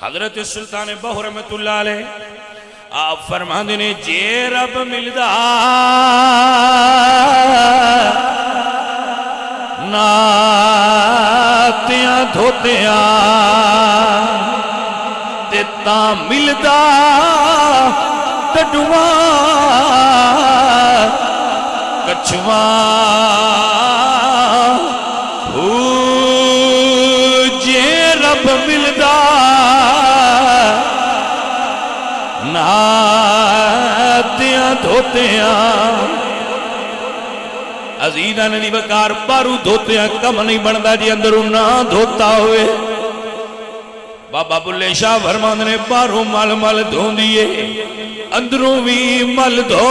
حضرت سلطان بہو رحمت اللہ علیہ آپ فرماندے نے جے رب ملدا ناتیاں دھوتیاں تے تاں ملدا ڈڈواں کچھواں جے رب ملدا ناتیاں دھوتیاں عزیزاں نے وقار بارو دھوتیاں کم نہیں بندا جی اندروں نہ دھوتا ہوئے بابا بلے شاہ فرماندے نے بارو مل مل دھون دیئے اندروں بھی مل دھو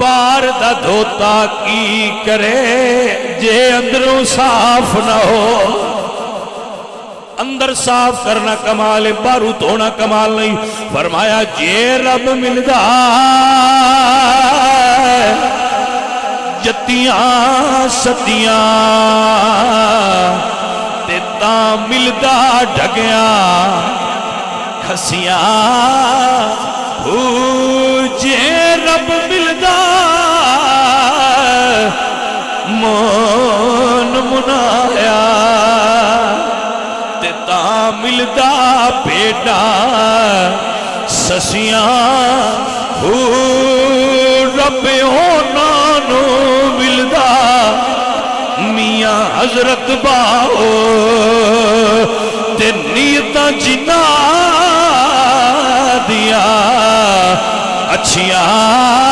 بار دا دھوتا کی کرے جے اندروں صاف نہ ہو اندر صاف کرنا کمال ہے بارو دھونا کمال نہیں فرمایا جے رب ملدا جتیاں ستیاں تے تاں ملدا ڈھگیاں کھسیاں جے رب ملدا مون منایا تے تاں ملدا بیٹا سسیاں رب ہونا نو ملدا میاں حضرت باؤ تے نیتاں جنا دیا اچھیاں